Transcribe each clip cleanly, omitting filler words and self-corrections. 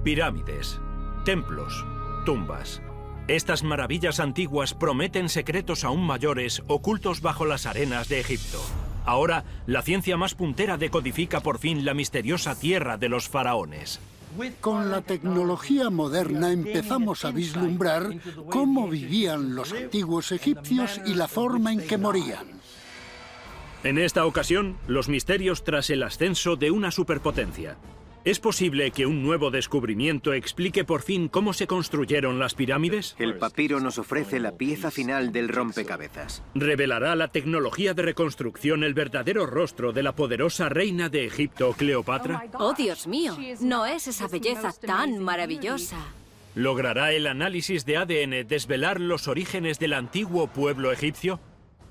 Pirámides, templos, tumbas. Estas maravillas antiguas prometen secretos aún mayores ocultos bajo las arenas de Egipto. Ahora, la ciencia más puntera decodifica por fin la misteriosa tierra de los faraones. Con la tecnología moderna empezamos a vislumbrar cómo vivían los antiguos egipcios y la forma en que morían. En esta ocasión, los misterios tras el ascenso de una superpotencia. ¿Es posible que un nuevo descubrimiento explique por fin cómo se construyeron las pirámides? El papiro nos ofrece la pieza final del rompecabezas. ¿Revelará la tecnología de reconstrucción el verdadero rostro de la poderosa reina de Egipto, Cleopatra? ¡Oh, Dios mío! No es esa belleza tan maravillosa. ¿Logrará el análisis de ADN desvelar los orígenes del antiguo pueblo egipcio?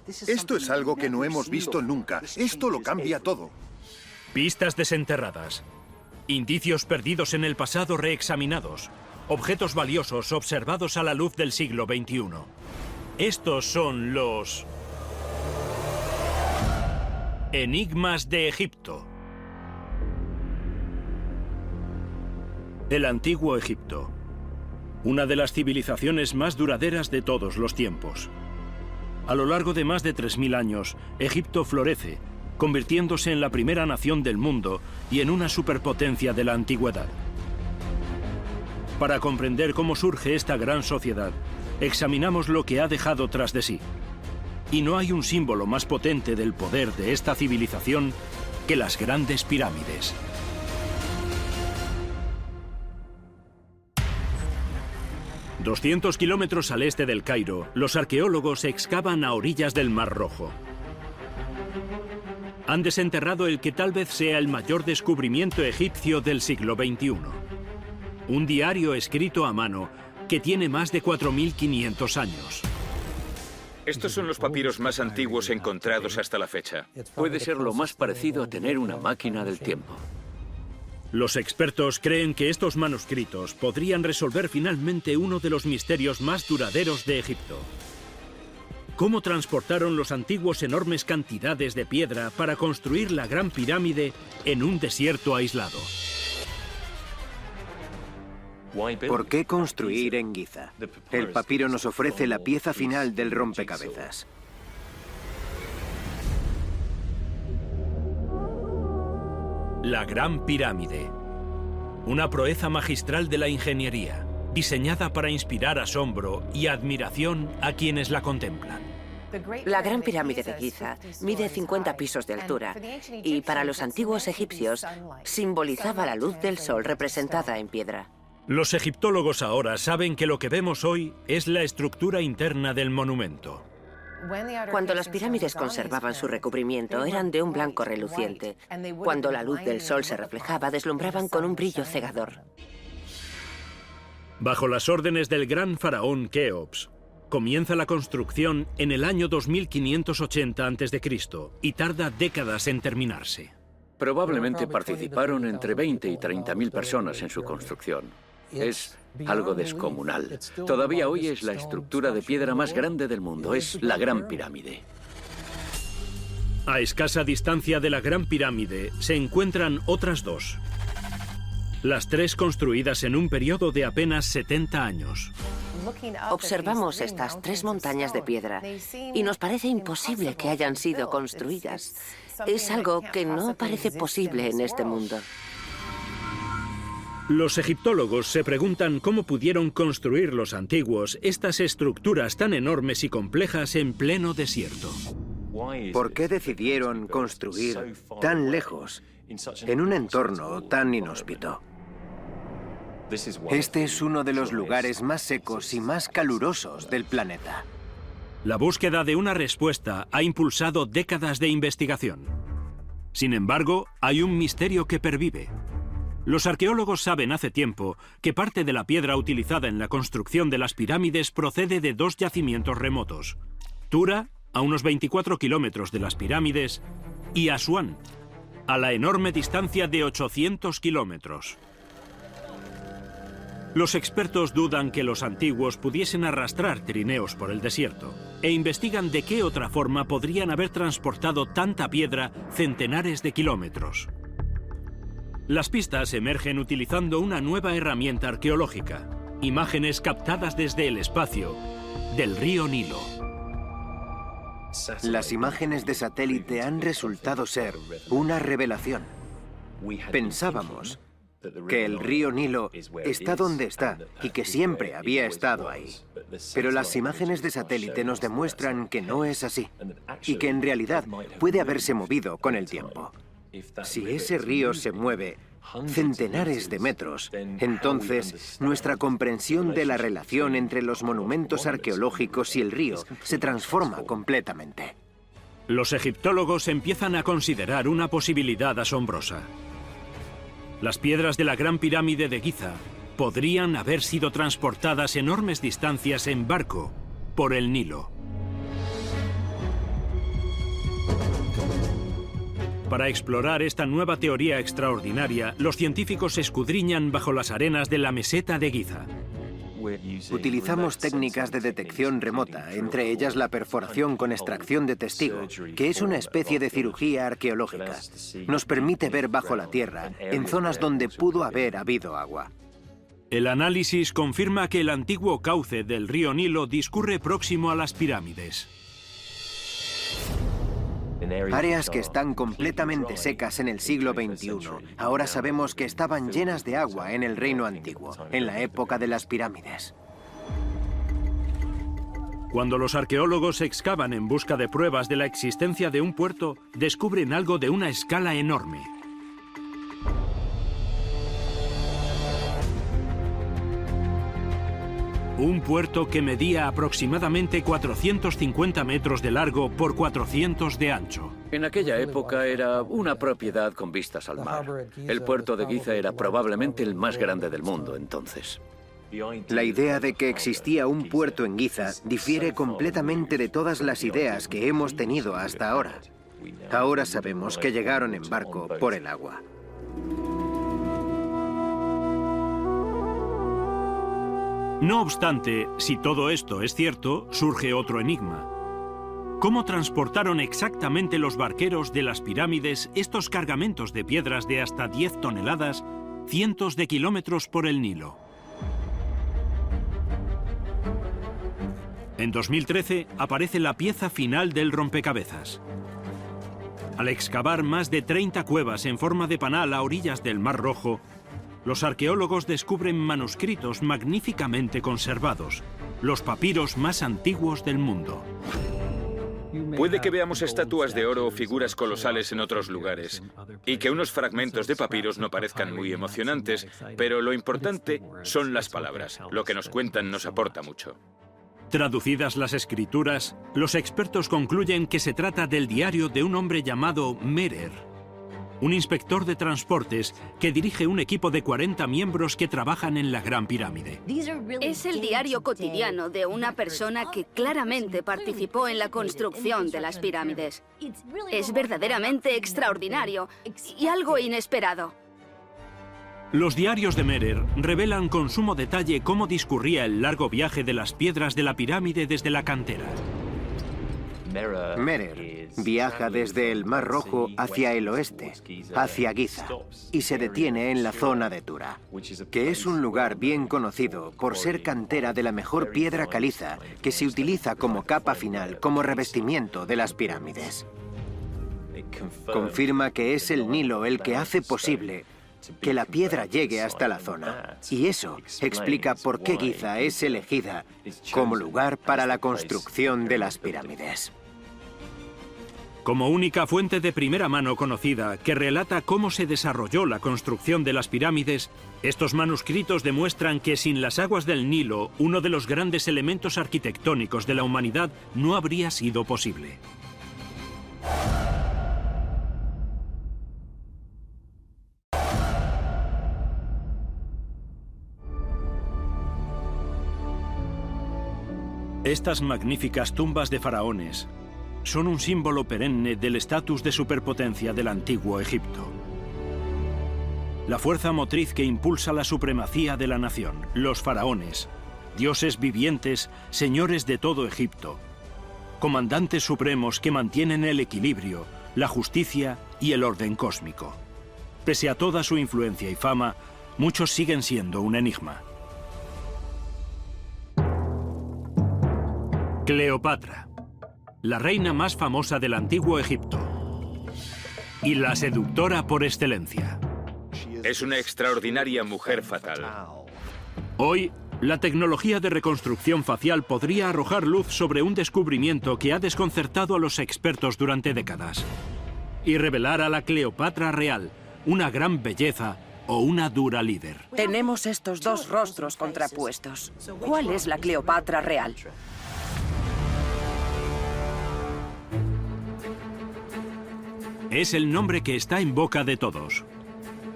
Esto es algo que no hemos visto nunca. Esto lo cambia todo. Pistas desenterradas. Indicios perdidos en el pasado reexaminados. Objetos valiosos observados a la luz del siglo XXI. Estos son los enigmas de Egipto. El antiguo Egipto. Una de las civilizaciones más duraderas de todos los tiempos. A lo largo de más de 3000 años, Egipto florece, convirtiéndose en la primera nación del mundo y en una superpotencia de la antigüedad. Para comprender cómo surge esta gran sociedad, examinamos lo que ha dejado tras de sí. Y no hay un símbolo más potente del poder de esta civilización que las grandes pirámides. ...200 kilómetros al este del Cairo, los arqueólogos excavan a orillas del Mar Rojo. Han desenterrado el que tal vez sea el mayor descubrimiento egipcio del siglo XXI. Un diario escrito a mano que tiene más de 4500 años. Estos son los papiros más antiguos encontrados hasta la fecha. Puede ser lo más parecido a tener una máquina del tiempo. Los expertos creen que estos manuscritos podrían resolver finalmente uno de los misterios más duraderos de Egipto. ¿Cómo transportaron los antiguos enormes cantidades de piedra para construir la Gran Pirámide en un desierto aislado? ¿Por qué construir en Giza? El papiro nos ofrece la pieza final del rompecabezas. La Gran Pirámide. Una proeza magistral de la ingeniería, diseñada para inspirar asombro y admiración a quienes la contemplan. La Gran Pirámide de Giza mide 50 pisos de altura y para los antiguos egipcios simbolizaba la luz del sol representada en piedra. Los egiptólogos ahora saben que lo que vemos hoy es la estructura interna del monumento. Cuando las pirámides conservaban su recubrimiento, eran de un blanco reluciente. Cuando la luz del sol se reflejaba, deslumbraban con un brillo cegador. Bajo las órdenes del gran faraón Keops, comienza la construcción en el año 2580 a.C. y tarda décadas en terminarse. Probablemente participaron entre 20 y 30.000 personas en su construcción. Es algo descomunal. Todavía hoy es la estructura de piedra más grande del mundo. Es la Gran Pirámide. A escasa distancia de la Gran Pirámide se encuentran otras dos. Las tres construidas en un periodo de apenas 70 años. Observamos estas tres montañas de piedra y nos parece imposible que hayan sido construidas. Es algo que no parece posible en este mundo. Los egiptólogos se preguntan cómo pudieron construir los antiguos estas estructuras tan enormes y complejas en pleno desierto. ¿Por qué decidieron construir tan lejos, en un entorno tan inhóspito? Este es uno de los lugares más secos y más calurosos del planeta. La búsqueda de una respuesta ha impulsado décadas de investigación. Sin embargo, hay un misterio que pervive. Los arqueólogos saben hace tiempo que parte de la piedra utilizada en la construcción de las pirámides procede de dos yacimientos remotos: Tura, a unos 24 kilómetros de las pirámides, y Asuán, a la enorme distancia de 800 kilómetros. Los expertos dudan que los antiguos pudiesen arrastrar trineos por el desierto e investigan de qué otra forma podrían haber transportado tanta piedra centenares de kilómetros. Las pistas emergen utilizando una nueva herramienta arqueológica: imágenes captadas desde el espacio del río Nilo. Las imágenes de satélite han resultado ser una revelación. Pensábamos que el río Nilo está donde está y que siempre había estado ahí. Pero las imágenes de satélite nos demuestran que no es así y que en realidad puede haberse movido con el tiempo. Si ese río se mueve centenares de metros, entonces nuestra comprensión de la relación entre los monumentos arqueológicos y el río se transforma completamente. Los egiptólogos empiezan a considerar una posibilidad asombrosa. Las piedras de la Gran Pirámide de Giza podrían haber sido transportadas enormes distancias en barco por el Nilo. Para explorar esta nueva teoría extraordinaria, los científicos escudriñan bajo las arenas de la meseta de Giza. Utilizamos técnicas de detección remota, entre ellas la perforación con extracción de testigo, que es una especie de cirugía arqueológica. Nos permite ver bajo la tierra, en zonas donde pudo haber habido agua. El análisis confirma que el antiguo cauce del río Nilo discurre próximo a las pirámides. Áreas que están completamente secas en el siglo XXI, ahora sabemos que estaban llenas de agua en el Reino Antiguo, en la época de las pirámides. Cuando los arqueólogos excavan en busca de pruebas de la existencia de un puerto, descubren algo de una escala enorme. Un puerto que medía aproximadamente 450 metros de largo por 400 de ancho. En aquella época era una propiedad con vistas al mar. El puerto de Giza era probablemente el más grande del mundo entonces. La idea de que existía un puerto en Giza difiere completamente de todas las ideas que hemos tenido hasta ahora. Ahora sabemos que llegaron en barco por el agua. No obstante, si todo esto es cierto, surge otro enigma. ¿Cómo transportaron exactamente los barqueros de las pirámides estos cargamentos de piedras de hasta 10 toneladas, cientos de kilómetros por el Nilo? En 2013 aparece la pieza final del rompecabezas. Al excavar más de 30 cuevas en forma de panal a orillas del Mar Rojo, los arqueólogos descubren manuscritos magníficamente conservados, los papiros más antiguos del mundo. Puede que veamos estatuas de oro o figuras colosales en otros lugares, y que unos fragmentos de papiros no parezcan muy emocionantes, pero lo importante son las palabras. Lo que nos cuentan nos aporta mucho. Traducidas las escrituras, los expertos concluyen que se trata del diario de un hombre llamado Merer, un inspector de transportes que dirige un equipo de 40 miembros que trabajan en la Gran Pirámide. Es el diario cotidiano de una persona que claramente participó en la construcción de las pirámides. Es verdaderamente extraordinario y algo inesperado. Los diarios de Merer revelan con sumo detalle cómo discurría el largo viaje de las piedras de la pirámide desde la cantera. Merer viaja desde el Mar Rojo hacia el oeste, hacia Giza, y se detiene en la zona de Tura, que es un lugar bien conocido por ser cantera de la mejor piedra caliza que se utiliza como capa final, como revestimiento de las pirámides. Confirma que es el Nilo el que hace posible que la piedra llegue hasta la zona, y eso explica por qué Giza es elegida como lugar para la construcción de las pirámides. Como única fuente de primera mano conocida que relata cómo se desarrolló la construcción de las pirámides, estos manuscritos demuestran que sin las aguas del Nilo, uno de los grandes elementos arquitectónicos de la humanidad no habría sido posible. Estas magníficas tumbas de faraones son un símbolo perenne del estatus de superpotencia del antiguo Egipto. La fuerza motriz que impulsa la supremacía de la nación, los faraones, dioses vivientes, señores de todo Egipto, comandantes supremos que mantienen el equilibrio, la justicia y el orden cósmico. Pese a toda su influencia y fama, muchos siguen siendo un enigma. Cleopatra, la reina más famosa del antiguo Egipto y la seductora por excelencia. Es una extraordinaria mujer fatal. Hoy, la tecnología de reconstrucción facial podría arrojar luz sobre un descubrimiento que ha desconcertado a los expertos durante décadas y revelar a la Cleopatra real, una gran belleza o una dura líder. Tenemos estos dos rostros contrapuestos. ¿Cuál es la Cleopatra real? Es el nombre que está en boca de todos,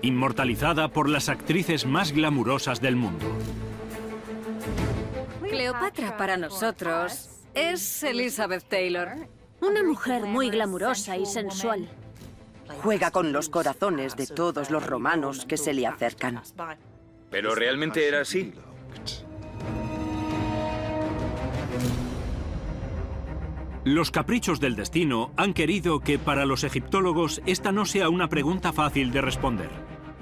inmortalizada por las actrices más glamurosas del mundo. Cleopatra para nosotros es Elizabeth Taylor. Una mujer muy glamurosa y sensual. Juega con los corazones de todos los romanos que se le acercan. ¿Pero realmente era así? Los caprichos del destino han querido que para los egiptólogos esta no sea una pregunta fácil de responder.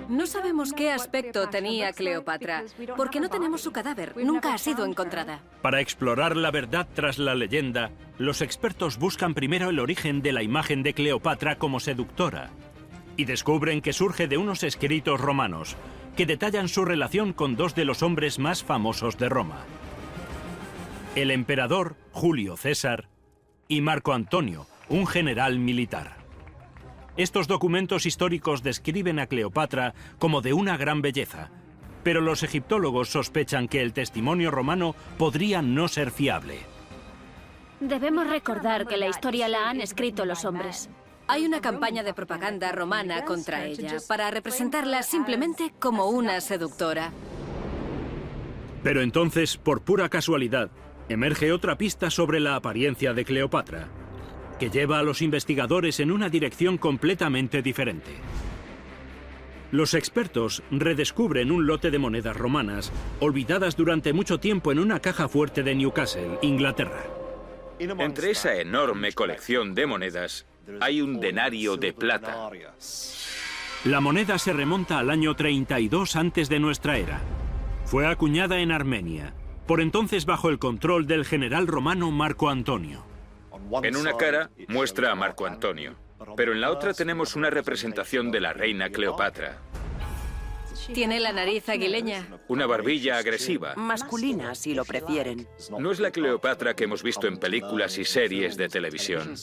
No sabemos qué aspecto tenía Cleopatra, porque no tenemos su cadáver, nunca ha sido encontrada. Para explorar la verdad tras la leyenda, los expertos buscan primero el origen de la imagen de Cleopatra como seductora y descubren que surge de unos escritos romanos que detallan su relación con dos de los hombres más famosos de Roma: el emperador Julio César y Marco Antonio, un general militar. Estos documentos históricos describen a Cleopatra como de una gran belleza, pero los egiptólogos sospechan que el testimonio romano podría no ser fiable. Debemos recordar que la historia la han escrito los hombres. Hay una campaña de propaganda romana contra ella, para representarla simplemente como una seductora. Pero entonces, por pura casualidad, emerge otra pista sobre la apariencia de Cleopatra, que lleva a los investigadores en una dirección completamente diferente. Los expertos redescubren un lote de monedas romanas, olvidadas durante mucho tiempo en una caja fuerte de Newcastle, Inglaterra. Entre esa enorme colección de monedas hay un denario de plata. La moneda se remonta al año 32 antes de nuestra era. Fue acuñada en Armenia, por entonces bajo el control del general romano Marco Antonio. En una cara muestra a Marco Antonio, pero en la otra tenemos una representación de la reina Cleopatra. Tiene la nariz aguileña. Una barbilla agresiva. Masculina, si lo prefieren. No es la Cleopatra que hemos visto en películas y series de televisión.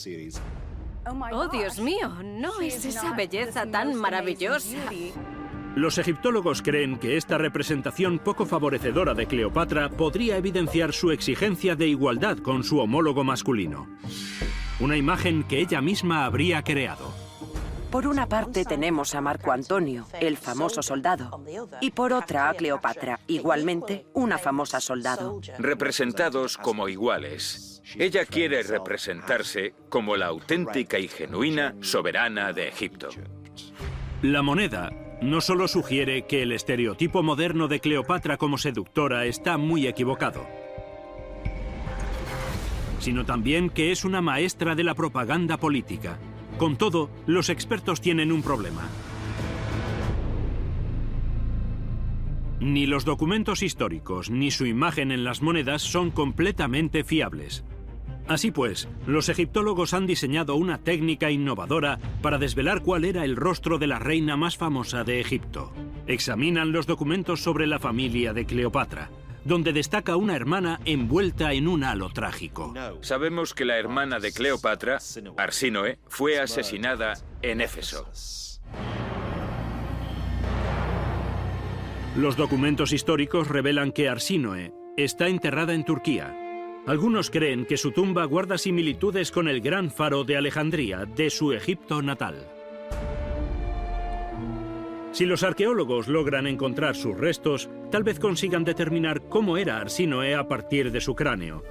Oh, Dios mío, no es esa belleza tan maravillosa. Los egiptólogos creen que esta representación poco favorecedora de Cleopatra podría evidenciar su exigencia de igualdad con su homólogo masculino. Una imagen que ella misma habría creado. Por una parte tenemos a Marco Antonio, el famoso soldado, y por otra a Cleopatra, igualmente una famosa soldado. Representados como iguales. Ella quiere representarse como la auténtica y genuina soberana de Egipto. La moneda no solo sugiere que el estereotipo moderno de Cleopatra como seductora está muy equivocado, sino también que es una maestra de la propaganda política. Con todo, los expertos tienen un problema. Ni los documentos históricos ni su imagen en las monedas son completamente fiables. Así pues, los egiptólogos han diseñado una técnica innovadora para desvelar cuál era el rostro de la reina más famosa de Egipto. Examinan los documentos sobre la familia de Cleopatra, donde destaca una hermana envuelta en un halo trágico. Sabemos que la hermana de Cleopatra, Arsínoe, fue asesinada en Éfeso. Los documentos históricos revelan que Arsínoe está enterrada en Turquía. Algunos creen que su tumba guarda similitudes con el gran faro de Alejandría, de su Egipto natal. Si los arqueólogos logran encontrar sus restos, tal vez consigan determinar cómo era Arsínoe a partir de su cráneo.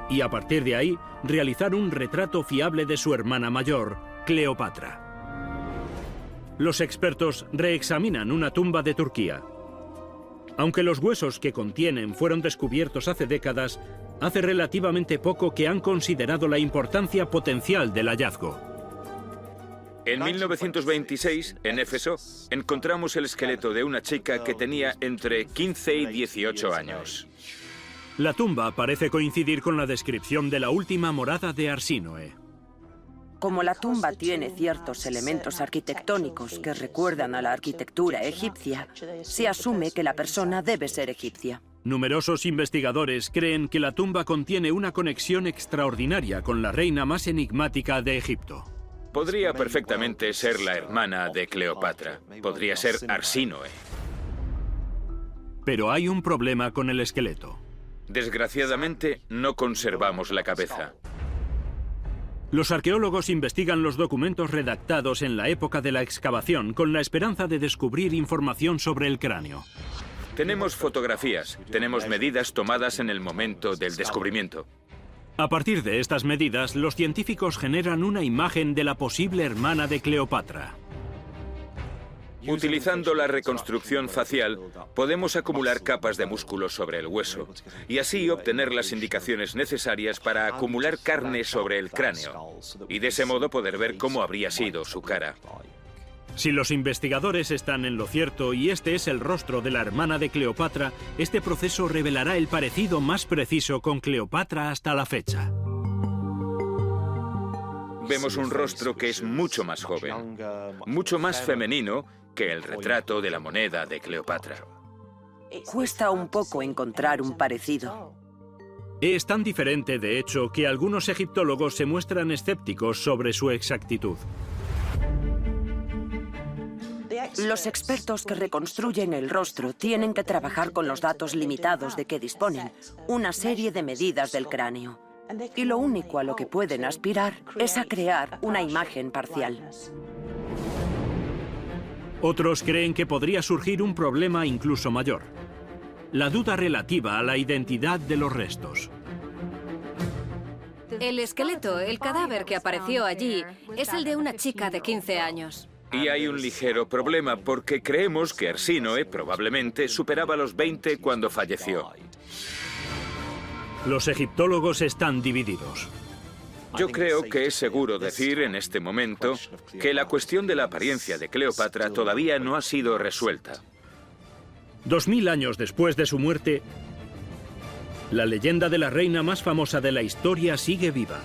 Y a partir de ahí, realizar un retrato fiable de su hermana mayor, Cleopatra. Los expertos reexaminan una tumba de Turquía. Aunque los huesos que contienen fueron descubiertos hace décadas, hace relativamente poco que han considerado la importancia potencial del hallazgo. En 1926, en Éfeso, encontramos el esqueleto de una chica que tenía entre 15 y 18 años. La tumba parece coincidir con la descripción de la última morada de Arsínoe. Como la tumba tiene ciertos elementos arquitectónicos que recuerdan a la arquitectura egipcia, se asume que la persona debe ser egipcia. Numerosos investigadores creen que la tumba contiene una conexión extraordinaria con la reina más enigmática de Egipto. Podría perfectamente ser la hermana de Cleopatra. Podría ser Arsínoe. Pero hay un problema con el esqueleto. Desgraciadamente, no conservamos la cabeza. Los arqueólogos investigan los documentos redactados en la época de la excavación con la esperanza de descubrir información sobre el cráneo. Tenemos fotografías, tenemos medidas tomadas en el momento del descubrimiento. A partir de estas medidas, los científicos generan una imagen de la posible hermana de Cleopatra. Utilizando la reconstrucción facial, podemos acumular capas de músculos sobre el hueso y así obtener las indicaciones necesarias para acumular carne sobre el cráneo y de ese modo poder ver cómo habría sido su cara. Si los investigadores están en lo cierto y este es el rostro de la hermana de Cleopatra, este proceso revelará el parecido más preciso con Cleopatra hasta la fecha. Vemos un rostro que es mucho más joven, mucho más femenino que el retrato de la moneda de Cleopatra. Cuesta un poco encontrar un parecido. Es tan diferente, de hecho, que algunos egiptólogos se muestran escépticos sobre su exactitud. Los expertos que reconstruyen el rostro tienen que trabajar con los datos limitados de que disponen, una serie de medidas del cráneo. Y lo único a lo que pueden aspirar es a crear una imagen parcial. Otros creen que podría surgir un problema incluso mayor: la duda relativa a la identidad de los restos. El esqueleto, el cadáver que apareció allí, es el de una chica de 15 años. Y hay un ligero problema porque creemos que Arsínoe probablemente superaba los 20 cuando falleció. Los egiptólogos están divididos. Yo creo que es seguro decir en este momento que la cuestión de la apariencia de Cleopatra todavía no ha sido resuelta. 2000 años después de su muerte, la leyenda de la reina más famosa de la historia sigue viva.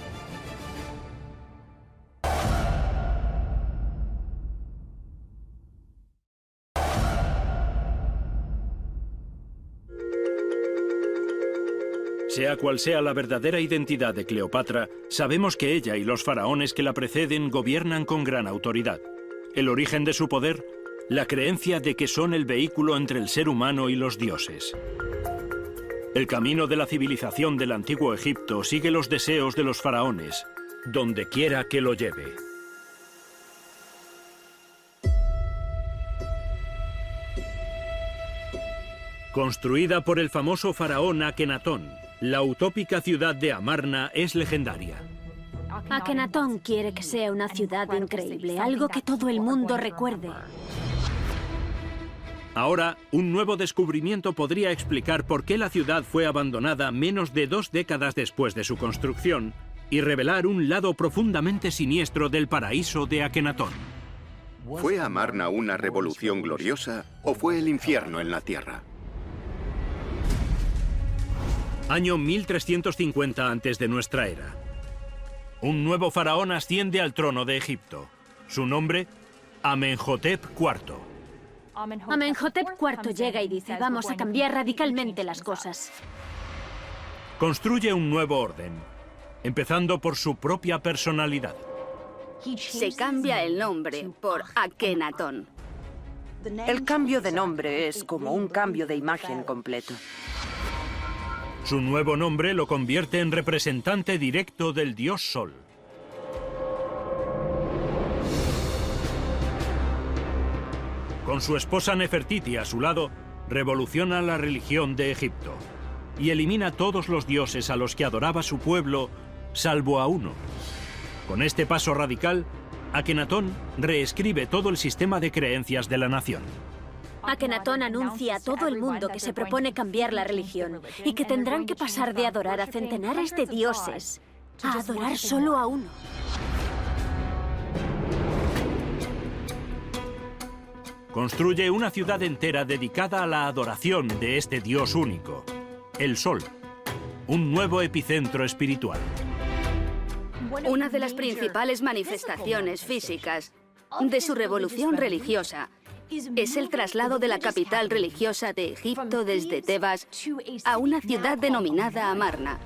Sea cual sea la verdadera identidad de Cleopatra, sabemos que ella y los faraones que la preceden gobiernan con gran autoridad. El origen de su poder, la creencia de que son el vehículo entre el ser humano y los dioses. El camino de la civilización del antiguo Egipto sigue los deseos de los faraones, donde quiera que lo lleve. Construida por el famoso faraón Akenatón, la utópica ciudad de Amarna es legendaria. Akenatón quiere que sea una ciudad increíble, algo que todo el mundo recuerde. Ahora, un nuevo descubrimiento podría explicar por qué la ciudad fue abandonada menos de 2 décadas después de su construcción y revelar un lado profundamente siniestro del paraíso de Akenatón. ¿Fue Amarna una revolución gloriosa o fue el infierno en la tierra? Año 1350 antes de nuestra era. Un nuevo faraón asciende al trono de Egipto. Su nombre, Amenhotep IV. Amenhotep IV llega y dice: vamos a cambiar radicalmente las cosas. Construye un nuevo orden, empezando por su propia personalidad. Se cambia el nombre por Akenatón. El cambio de nombre es como un cambio de imagen completo. Su nuevo nombre lo convierte en representante directo del dios Sol. Con su esposa Nefertiti a su lado, revoluciona la religión de Egipto y elimina todos los dioses a los que adoraba su pueblo, salvo a uno. Con este paso radical, Akenatón reescribe todo el sistema de creencias de la nación. Akenatón anuncia a todo el mundo que se propone cambiar la religión y que tendrán que pasar de adorar a centenares de dioses a adorar solo a uno. construye una ciudad entera dedicada a la adoración de este dios único, el Sol, un nuevo epicentro espiritual. Una de las principales manifestaciones físicas de su revolución religiosa es el traslado de la capital religiosa de Egipto desde Tebas a una ciudad denominada Amarna.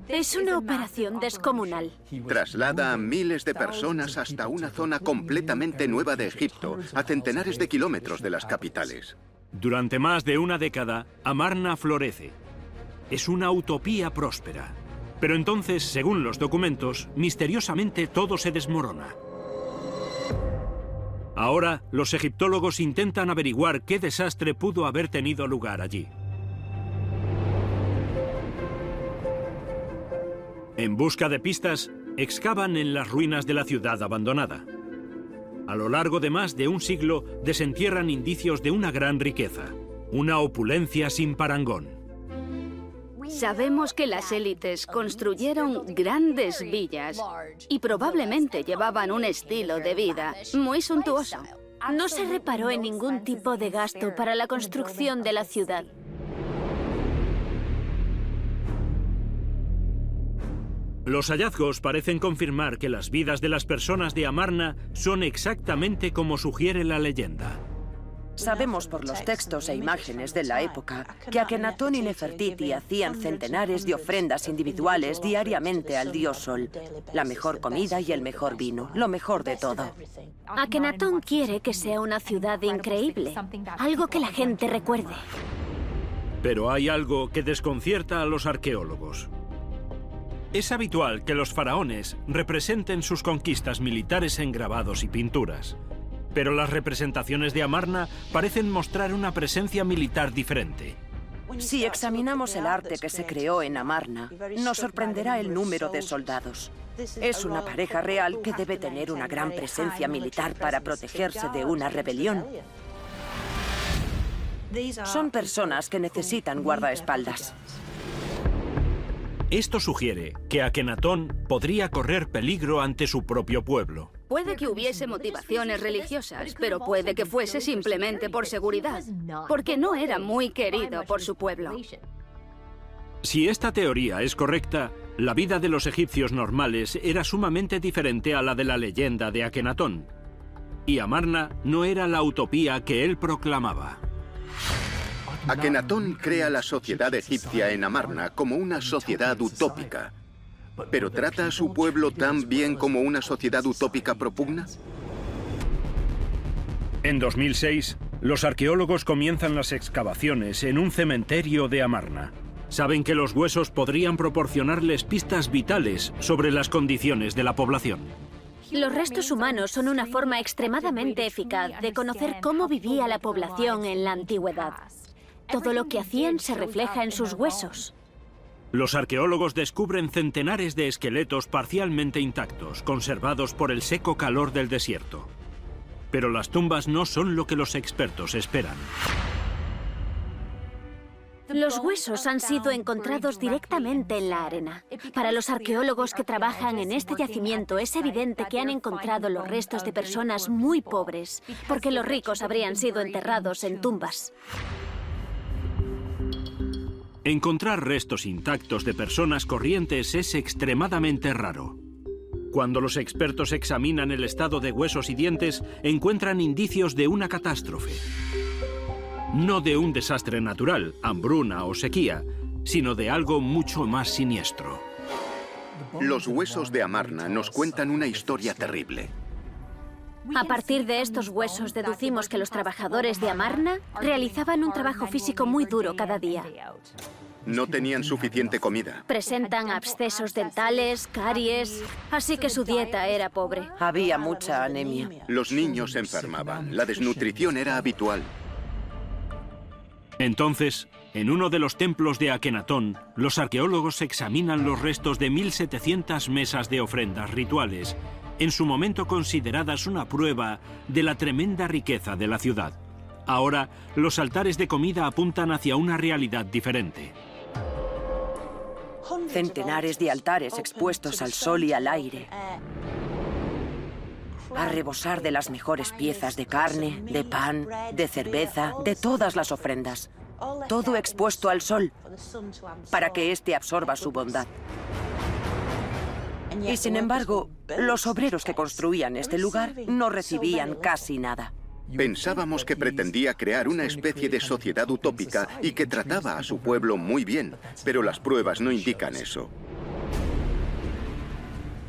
Es una operación descomunal. Traslada a miles de personas hasta una zona completamente nueva de Egipto, a centenares de kilómetros de las capitales. Durante más de una década, Amarna florece. Es una utopía próspera. Pero entonces, según los documentos, misteriosamente todo se desmorona. Ahora, los egiptólogos intentan averiguar qué desastre pudo haber tenido lugar allí. En busca de pistas, excavan en las ruinas de la ciudad abandonada. A lo largo de más de un siglo, desentierran indicios de una gran riqueza, una opulencia sin parangón. Sabemos que las élites construyeron grandes villas y probablemente llevaban un estilo de vida muy suntuoso. No se reparó en ningún tipo de gasto para la construcción de la ciudad. Los hallazgos parecen confirmar que las vidas de las personas de Amarna son exactamente como sugiere la leyenda. Sabemos por los textos e imágenes de la época que Akenatón y Nefertiti hacían centenares de ofrendas individuales diariamente al dios Sol. La mejor comida y el mejor vino, lo mejor de todo. Akenatón quiere que sea una ciudad increíble, algo que la gente recuerde. Pero hay algo que desconcierta a los arqueólogos. Es habitual que los faraones representen sus conquistas militares en grabados y pinturas. Pero las representaciones de Amarna parecen mostrar una presencia militar diferente. Si examinamos el arte que se creó en Amarna, nos sorprenderá el número de soldados. Es una pareja real que debe tener una gran presencia militar para protegerse de una rebelión. Son personas que necesitan guardaespaldas. Esto sugiere que Akenatón podría correr peligro ante su propio pueblo. Puede que hubiese motivaciones religiosas, pero puede que fuese simplemente por seguridad, porque no era muy querido por su pueblo. Si esta teoría es correcta, la vida de los egipcios normales era sumamente diferente a la de la leyenda de Akenatón. Y Amarna no era la utopía que él proclamaba. Akenatón crea la sociedad egipcia en Amarna como una sociedad utópica. ¿Pero trata a su pueblo tan bien como una sociedad utópica propugna? En 2006, los arqueólogos comienzan las excavaciones en un cementerio de Amarna. Saben que los huesos podrían proporcionarles pistas vitales sobre las condiciones de la población. Los restos humanos son una forma extremadamente eficaz de conocer cómo vivía la población en la antigüedad. Todo lo que hacían se refleja en sus huesos. Los arqueólogos descubren centenares de esqueletos parcialmente intactos, conservados por el seco calor del desierto. Pero las tumbas no son lo que los expertos esperan. Los huesos han sido encontrados directamente en la arena. Para los arqueólogos que trabajan en este yacimiento es evidente que han encontrado los restos de personas muy pobres, porque los ricos habrían sido enterrados en tumbas. Encontrar restos intactos de personas corrientes es extremadamente raro. Cuando los expertos examinan el estado de huesos y dientes, encuentran indicios de una catástrofe. No de un desastre natural, hambruna o sequía, sino de algo mucho más siniestro. Los huesos de Amarna nos cuentan una historia terrible. A partir de estos huesos deducimos que los trabajadores de Amarna realizaban un trabajo físico muy duro cada día. No tenían suficiente comida. Presentan abscesos dentales, caries, así que su dieta era pobre. Había mucha anemia. Los niños se enfermaban. La desnutrición era habitual. Entonces, en uno de los templos de Akenatón, los arqueólogos examinan los restos de 1.700 mesas de ofrendas rituales, en su momento consideradas una prueba de la tremenda riqueza de la ciudad. Ahora, los altares de comida apuntan hacia una realidad diferente. Centenares de altares expuestos al sol y al aire. a rebosar de las mejores piezas de carne, de pan, de cerveza, de todas las ofrendas. Todo expuesto al sol, para que éste absorba su bondad. Y sin embargo, los obreros que construían este lugar no recibían casi nada. Pensábamos que pretendía crear una especie de sociedad utópica y que trataba a su pueblo muy bien, pero las pruebas no indican eso.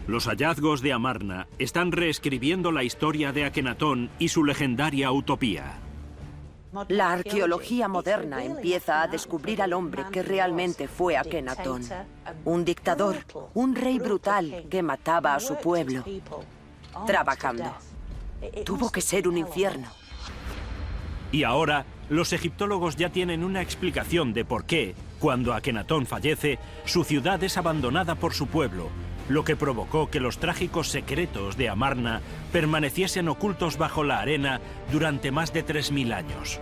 Los hallazgos de Amarna están reescribiendo la historia de Akenatón y su legendaria utopía. La arqueología moderna empieza a descubrir al hombre que realmente fue Akenatón. Un dictador, un rey brutal que mataba a su pueblo, trabajando. Tuvo que ser un infierno. Y ahora, los egiptólogos ya tienen una explicación de por qué, cuando Akenatón fallece, su ciudad es abandonada por su pueblo, lo que provocó que los trágicos secretos de Amarna permaneciesen ocultos bajo la arena durante más de 3000 años.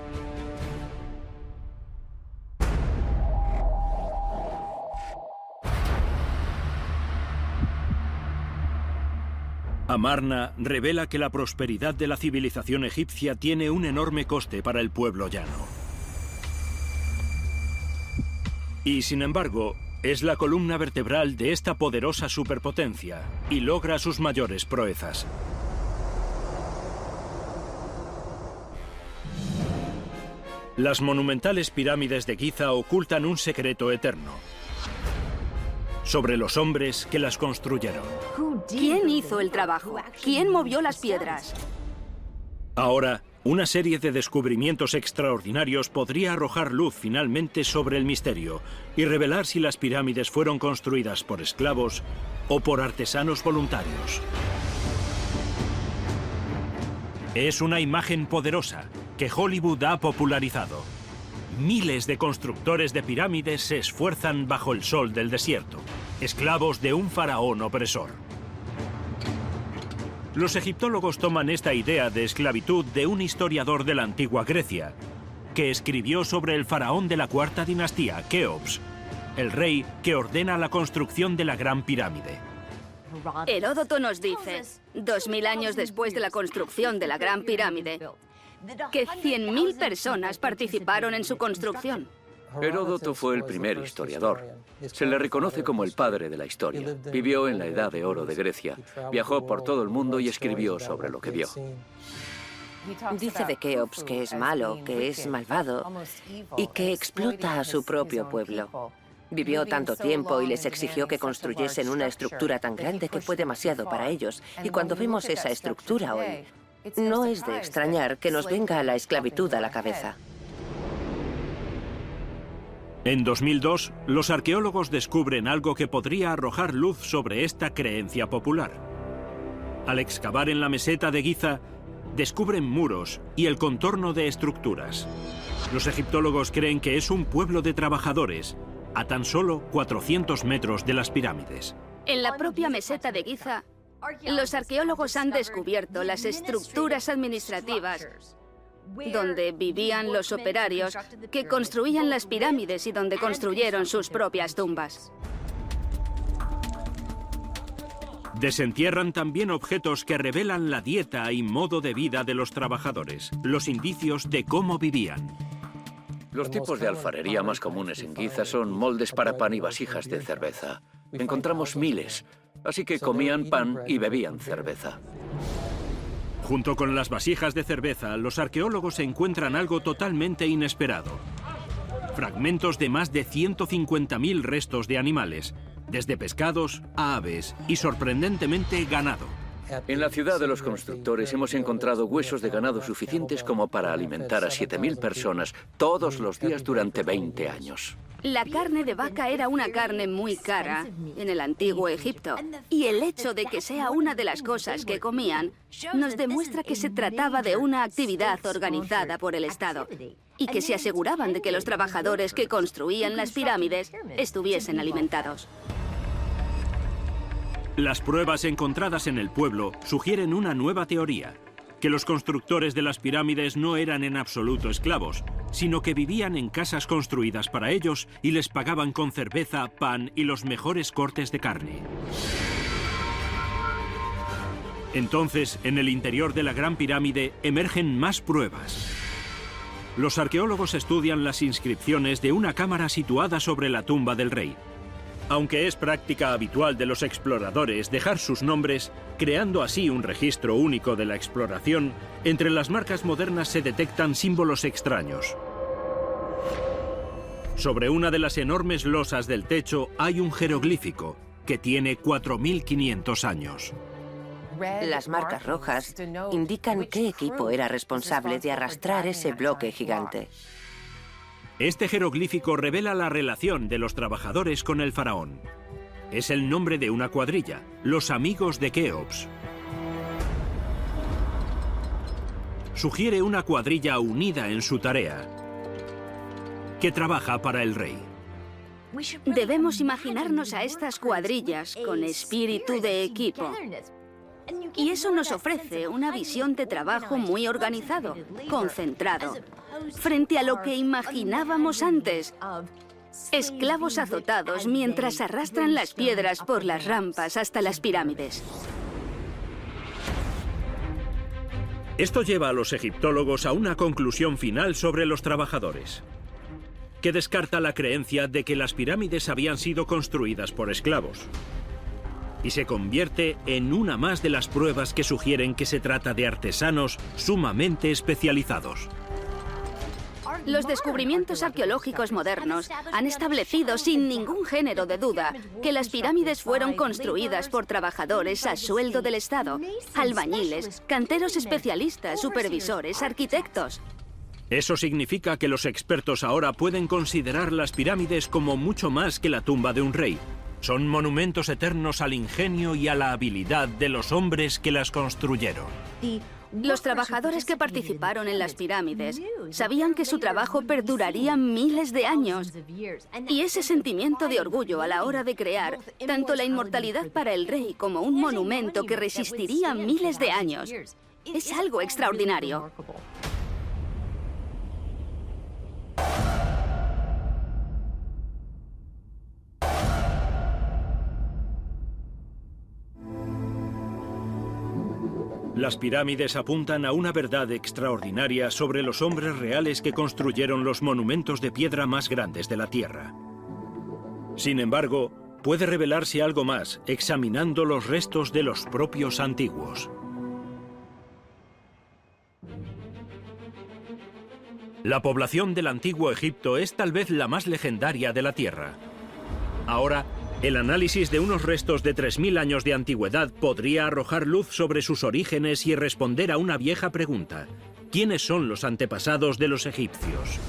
Amarna revela que la prosperidad de la civilización egipcia tiene un enorme coste para el pueblo llano. Y sin embargo, es la columna vertebral de esta poderosa superpotencia y logra sus mayores proezas. Las monumentales pirámides de Giza ocultan un secreto eterno sobre los hombres que las construyeron. ¿Quién hizo el trabajo? ¿Quién movió las piedras? Ahora, una serie de descubrimientos extraordinarios podría arrojar luz finalmente sobre el misterio y revelar si las pirámides fueron construidas por esclavos o por artesanos voluntarios. Es una imagen poderosa que Hollywood ha popularizado. Miles de constructores de pirámides se esfuerzan bajo el sol del desierto, esclavos de un faraón opresor. Los egiptólogos toman esta idea de esclavitud de un historiador de la antigua Grecia, que escribió sobre el faraón de la cuarta dinastía, Keops, el rey que ordena la construcción de la Gran Pirámide. Heródoto nos dice, 2000 años después de la construcción de la Gran Pirámide, que 100.000 personas participaron en su construcción. Heródoto fue el primer historiador. Se le reconoce como el padre de la historia. Vivió en la Edad de Oro de Grecia, viajó por todo el mundo y escribió sobre lo que vio. Dice de Keops que es malo, que es malvado y que explota a su propio pueblo. Vivió tanto tiempo y les exigió que construyesen una estructura tan grande que fue demasiado para ellos. Y cuando vemos esa estructura hoy, no es de extrañar que nos venga la esclavitud a la cabeza. En 2002, los arqueólogos descubren algo que podría arrojar luz sobre esta creencia popular. Al excavar en la meseta de Giza, descubren muros y el contorno de estructuras. Los egiptólogos creen que es un pueblo de trabajadores, a tan solo 400 metros de las pirámides. En la propia meseta de Giza, los arqueólogos han descubierto las estructuras administrativas donde vivían los operarios que construían las pirámides y donde construyeron sus propias tumbas. Desentierran también objetos que revelan la dieta y modo de vida de los trabajadores, los indicios de cómo vivían. Los tipos de alfarería más comunes en Giza son moldes para pan y vasijas de cerveza. Encontramos miles, así que comían pan y bebían cerveza. Junto con las vasijas de cerveza, los arqueólogos encuentran algo totalmente inesperado. Fragmentos de más de 150.000 restos de animales, desde pescados a aves y, sorprendentemente, ganado. En la ciudad de los constructores hemos encontrado huesos de ganado suficientes como para alimentar a 7.000 personas todos los días durante 20 años. La carne de vaca era una carne muy cara en el antiguo Egipto. Y el hecho de que sea una de las cosas que comían nos demuestra que se trataba de una actividad organizada por el Estado y que se aseguraban de que los trabajadores que construían las pirámides estuviesen alimentados. Las pruebas encontradas en el pueblo sugieren una nueva teoría, que los constructores de las pirámides no eran en absoluto esclavos, sino que vivían en casas construidas para ellos y les pagaban con cerveza, pan y los mejores cortes de carne. Entonces, en el interior de la Gran Pirámide emergen más pruebas. Los arqueólogos estudian las inscripciones de una cámara situada sobre la tumba del rey. Aunque es práctica habitual de los exploradores dejar sus nombres, creando así un registro único de la exploración, entre las marcas modernas se detectan símbolos extraños. Sobre una de las enormes losas del techo hay un jeroglífico que tiene 4.500 años. Las marcas rojas indican qué equipo era responsable de arrastrar ese bloque gigante. Este jeroglífico revela la relación de los trabajadores con el faraón. Es el nombre de una cuadrilla, los amigos de Keops. Sugiere una cuadrilla unida en su tarea, que trabaja para el rey. Debemos imaginarnos a estas cuadrillas con espíritu de equipo. Y eso nos ofrece una visión de trabajo muy organizado, concentrado, frente a lo que imaginábamos antes. Esclavos azotados mientras arrastran las piedras por las rampas hasta las pirámides. Esto lleva a los egiptólogos a una conclusión final sobre los trabajadores, que descarta la creencia de que las pirámides habían sido construidas por esclavos. Y se convierte en una más de las pruebas que sugieren que se trata de artesanos sumamente especializados. Los descubrimientos arqueológicos modernos han establecido sin ningún género de duda que las pirámides fueron construidas por trabajadores a sueldo del Estado, albañiles, canteros especialistas, supervisores, arquitectos. Eso significa que los expertos ahora pueden considerar las pirámides como mucho más que la tumba de un rey. Son monumentos eternos al ingenio y a la habilidad de los hombres que las construyeron. Los trabajadores que participaron en las pirámides sabían que su trabajo perduraría miles de años. Y ese sentimiento de orgullo a la hora de crear tanto la inmortalidad para el rey como un monumento que resistiría miles de años es algo extraordinario. Las pirámides apuntan a una verdad extraordinaria sobre los hombres reales que construyeron los monumentos de piedra más grandes de la Tierra. Sin embargo, puede revelarse algo más examinando los restos de los propios antiguos. La población del antiguo Egipto es tal vez la más legendaria de la Tierra. Ahora, el análisis de unos restos de 3.000 años de antigüedad podría arrojar luz sobre sus orígenes y responder a una vieja pregunta. ¿Quiénes son los antepasados de los egipcios?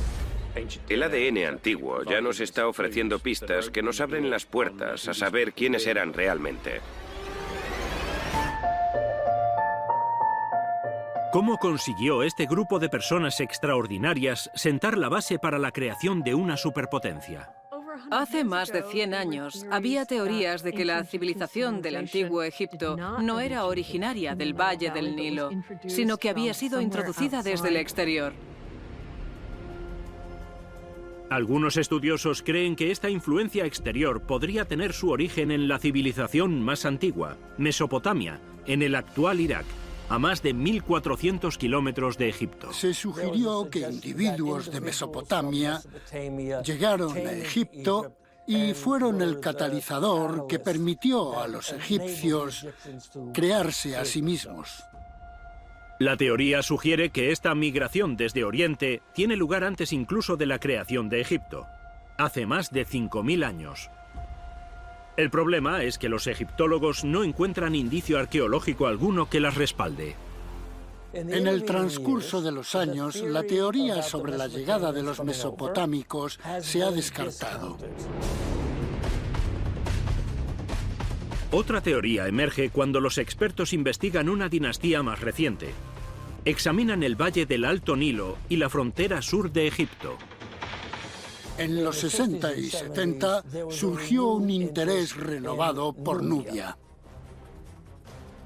El ADN antiguo ya nos está ofreciendo pistas que nos abren las puertas a saber quiénes eran realmente. ¿Cómo consiguió este grupo de personas extraordinarias sentar la base para la creación de una superpotencia? Hace más de 100 años había teorías de que la civilización del antiguo Egipto no era originaria del Valle del Nilo, sino que había sido introducida desde el exterior. Algunos estudiosos creen que esta influencia exterior podría tener su origen en la civilización más antigua, Mesopotamia, en el actual Irak, a más de 1.400 kilómetros de Egipto. Se sugirió que individuos de Mesopotamia llegaron a Egipto y fueron el catalizador que permitió a los egipcios crearse a sí mismos. La teoría sugiere que esta migración desde Oriente tiene lugar antes incluso de la creación de Egipto, hace más de 5.000 años. El problema es que los egiptólogos no encuentran indicio arqueológico alguno que las respalde. En el transcurso de los años, la teoría sobre la llegada de los mesopotámicos se ha descartado. Otra teoría emerge cuando los expertos investigan una dinastía más reciente. Examinan el valle del Alto Nilo y la frontera sur de Egipto. En los 60 y 70 surgió un interés renovado por Nubia.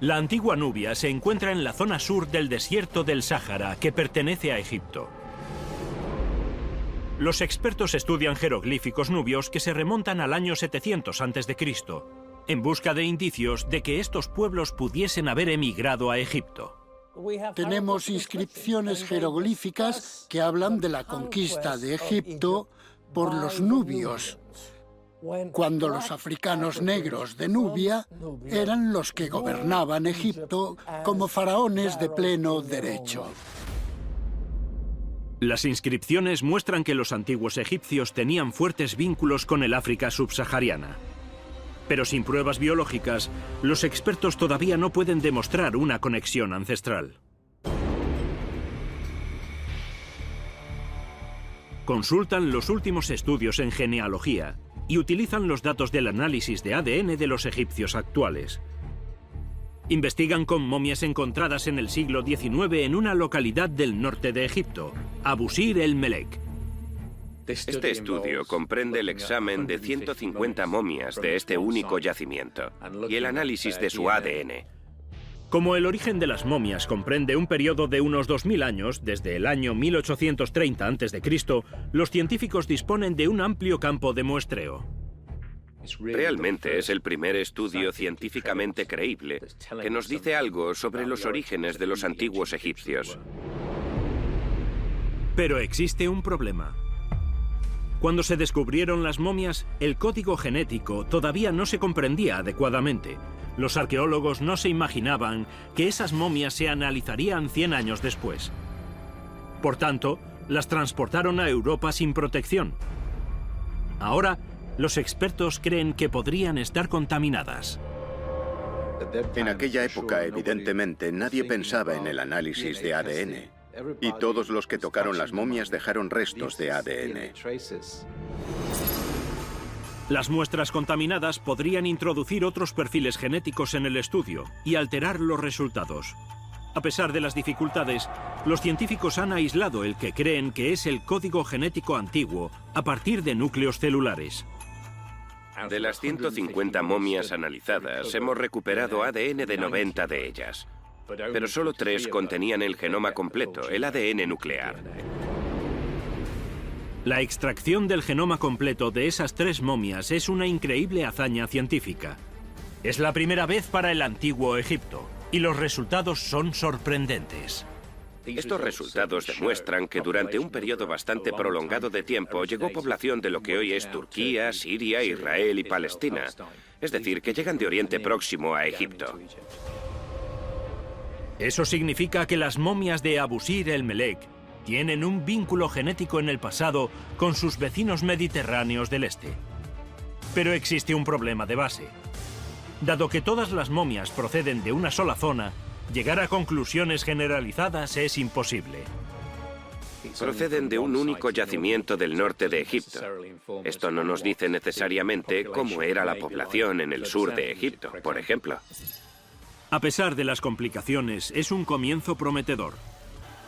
La antigua Nubia se encuentra en la zona sur del desierto del Sáhara, que pertenece a Egipto. Los expertos estudian jeroglíficos nubios que se remontan al año 700 a.C. en busca de indicios de que estos pueblos pudiesen haber emigrado a Egipto. Tenemos inscripciones jeroglíficas que hablan de la conquista de Egipto por los nubios, cuando los africanos negros de Nubia eran los que gobernaban Egipto como faraones de pleno derecho. Las inscripciones muestran que los antiguos egipcios tenían fuertes vínculos con el África subsahariana. Pero sin pruebas biológicas, los expertos todavía no pueden demostrar una conexión ancestral. Consultan los últimos estudios en genealogía y utilizan los datos del análisis de ADN de los egipcios actuales. Investigan con momias encontradas en el siglo XIX en una localidad del norte de Egipto, Abusir el-Melek. Este estudio comprende el examen de 150 momias de este único yacimiento y el análisis de su ADN. Como el origen de las momias comprende un periodo de unos 2000 años, desde el año 1830 a.C., los científicos disponen de un amplio campo de muestreo. Realmente es el primer estudio científicamente creíble que nos dice algo sobre los orígenes de los antiguos egipcios. Pero existe un problema. Cuando se descubrieron las momias, el código genético todavía no se comprendía adecuadamente. Los arqueólogos no se imaginaban que esas momias se analizarían 100 años después. Por tanto, las transportaron a Europa sin protección. Ahora, los expertos creen que podrían estar contaminadas. En aquella época, evidentemente, nadie pensaba en el análisis de ADN. Y todos los que tocaron las momias dejaron restos de ADN. Las muestras contaminadas podrían introducir otros perfiles genéticos en el estudio y alterar los resultados. A pesar de las dificultades, los científicos han aislado el que creen que es el código genético antiguo a partir de núcleos celulares. De las 150 momias analizadas, hemos recuperado ADN de 90 de ellas. Pero solo 3 contenían el genoma completo, el ADN nuclear. La extracción del genoma completo de esas 3 momias es una increíble hazaña científica. Es la primera vez para el antiguo Egipto, y los resultados son sorprendentes. Estos resultados demuestran que durante un periodo bastante prolongado de tiempo llegó población de lo que hoy es Turquía, Siria, Israel y Palestina. Es decir, que llegan de Oriente Próximo a Egipto. Eso significa que las momias de Abusir el-Melek tienen un vínculo genético en el pasado con sus vecinos mediterráneos del este. Pero existe un problema de base. Dado que todas las momias proceden de una sola zona, llegar a conclusiones generalizadas es imposible. Proceden de un único yacimiento del norte de Egipto. Esto no nos dice necesariamente cómo era la población en el sur de Egipto, por ejemplo. A pesar de las complicaciones, es un comienzo prometedor.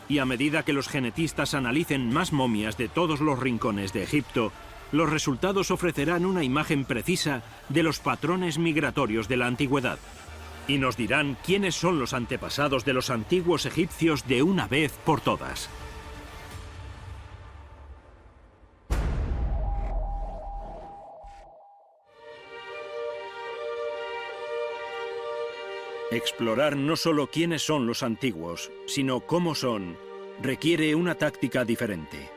Y a medida que los genetistas analicen más momias de todos los rincones de Egipto, los resultados ofrecerán una imagen precisa de los patrones migratorios de la antigüedad. Y nos dirán quiénes son los antepasados de los antiguos egipcios de una vez por todas. Explorar no solo quiénes son los antiguos, sino cómo son, requiere una táctica diferente.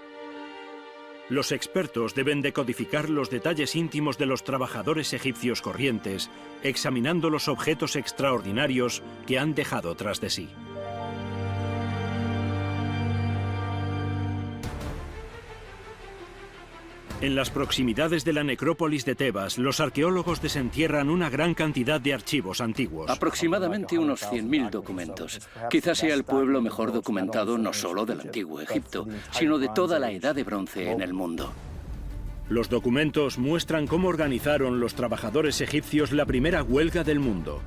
Los expertos deben decodificar los detalles íntimos de los trabajadores egipcios corrientes, examinando los objetos extraordinarios que han dejado tras de sí. En las proximidades de la necrópolis de Tebas, los arqueólogos desentierran una gran cantidad de archivos antiguos. Aproximadamente unos 100.000 documentos. Quizás sea el pueblo mejor documentado no solo del antiguo Egipto, sino de toda la edad de bronce en el mundo. Los documentos muestran cómo organizaron los trabajadores egipcios la primera huelga del mundo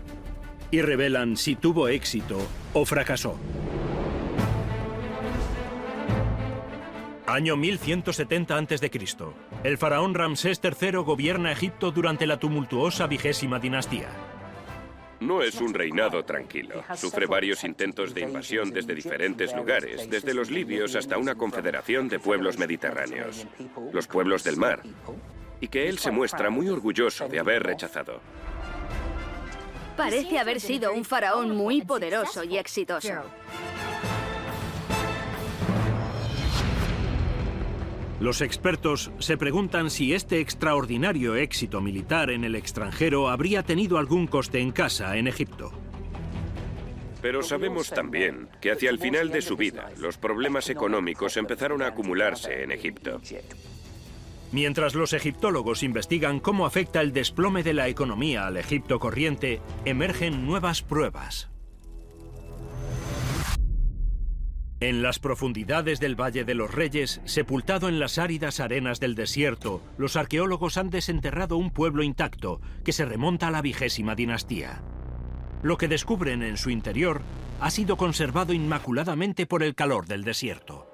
y revelan si tuvo éxito o fracasó. Año 1170 a.C. El faraón Ramsés III gobierna Egipto durante la tumultuosa 20ª dinastía. No es un reinado tranquilo. Sufre varios intentos de invasión desde diferentes lugares, desde los libios hasta una confederación de pueblos mediterráneos, los pueblos del mar, y que él se muestra muy orgulloso de haber rechazado. Parece haber sido un faraón muy poderoso y exitoso. Los expertos se preguntan si este extraordinario éxito militar en el extranjero habría tenido algún coste en casa, en Egipto. Pero sabemos también que hacia el final de su vida, los problemas económicos empezaron a acumularse en Egipto. Mientras los egiptólogos investigan cómo afecta el desplome de la economía al Egipto corriente, emergen nuevas pruebas. En las profundidades del Valle de los Reyes, sepultado en las áridas arenas del desierto, los arqueólogos han desenterrado un pueblo intacto que se remonta a la 20ª dinastía. Lo que descubren en su interior ha sido conservado inmaculadamente por el calor del desierto.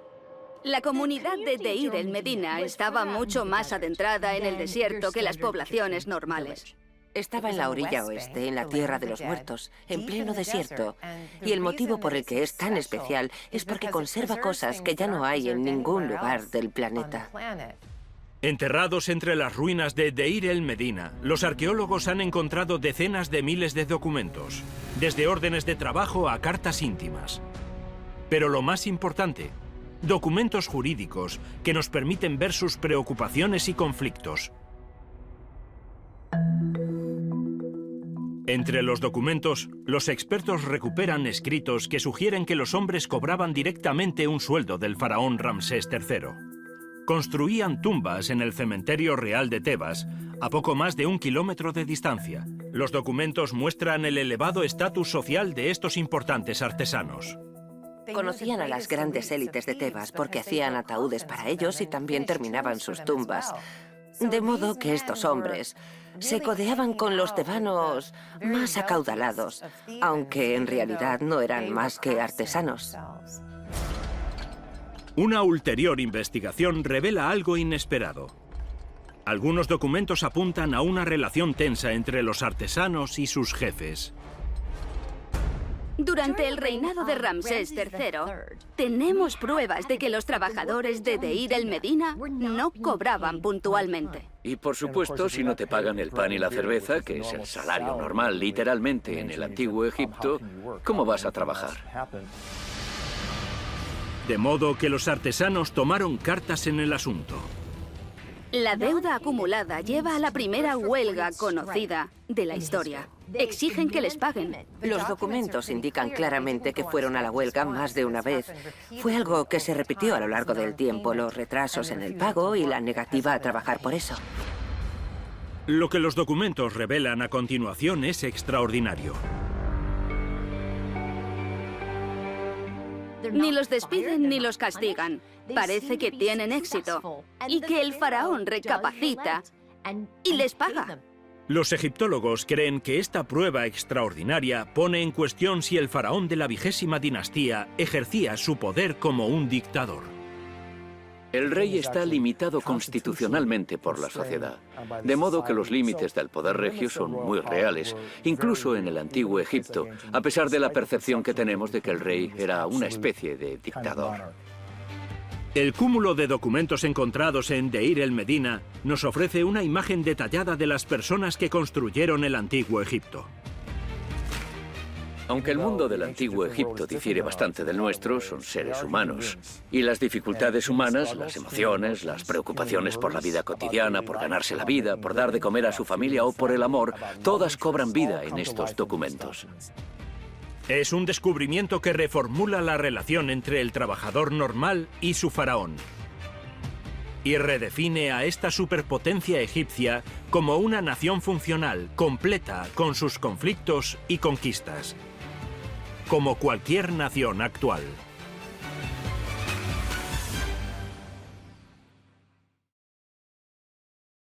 La comunidad de Deir el-Medina estaba mucho más adentrada en el desierto que las poblaciones normales. Estaba en la orilla oeste, en la Tierra de los Muertos, en pleno desierto. Y el motivo por el que es tan especial es porque conserva cosas que ya no hay en ningún lugar del planeta. Enterrados entre las ruinas de Deir el-Medina, los arqueólogos han encontrado decenas de miles de documentos, desde órdenes de trabajo a cartas íntimas. Pero lo más importante, documentos jurídicos que nos permiten ver sus preocupaciones y conflictos. Entre los documentos, los expertos recuperan escritos que sugieren que los hombres cobraban directamente un sueldo del faraón Ramsés III. Construían tumbas en el cementerio real de Tebas, a poco más de 1 kilómetro de distancia. Los documentos muestran el elevado estatus social de estos importantes artesanos. Conocían a las grandes élites de Tebas porque hacían ataúdes para ellos y también terminaban sus tumbas. De modo que estos hombres se codeaban con los tebanos más acaudalados, aunque en realidad no eran más que artesanos. Una ulterior investigación revela algo inesperado. Algunos documentos apuntan a una relación tensa entre los artesanos y sus jefes. Durante el reinado de Ramsés III, tenemos pruebas de que los trabajadores de Deir el-Medina no cobraban puntualmente. Y por supuesto, si no te pagan el pan y la cerveza, que es el salario normal literalmente en el antiguo Egipto, ¿cómo vas a trabajar? De modo que los artesanos tomaron cartas en el asunto. La deuda acumulada lleva a la primera huelga conocida de la historia. Exigen que les paguen. Los documentos indican claramente que fueron a la huelga más de una vez. Fue algo que se repitió a lo largo del tiempo, los retrasos en el pago y la negativa a trabajar por eso. Lo que los documentos revelan a continuación es extraordinario. Ni los despiden ni los castigan. Parece que tienen éxito y que el faraón recapacita y les paga. Los egiptólogos creen que esta prueba extraordinaria pone en cuestión si el faraón de la 20ª dinastía ejercía su poder como un dictador. El rey está limitado constitucionalmente por la sociedad, de modo que los límites del poder regio son muy reales, incluso en el antiguo Egipto, a pesar de la percepción que tenemos de que el rey era una especie de dictador. El cúmulo de documentos encontrados en Deir el-Medina nos ofrece una imagen detallada de las personas que construyeron el antiguo Egipto. Aunque el mundo del antiguo Egipto difiere bastante del nuestro, son seres humanos. Y las dificultades humanas, las emociones, las preocupaciones por la vida cotidiana, por ganarse la vida, por dar de comer a su familia o por el amor, todas cobran vida en estos documentos. Es un descubrimiento que reformula la relación entre el trabajador normal y su faraón. Y redefine a esta superpotencia egipcia como una nación funcional, completa, con sus conflictos y conquistas. Como cualquier nación actual.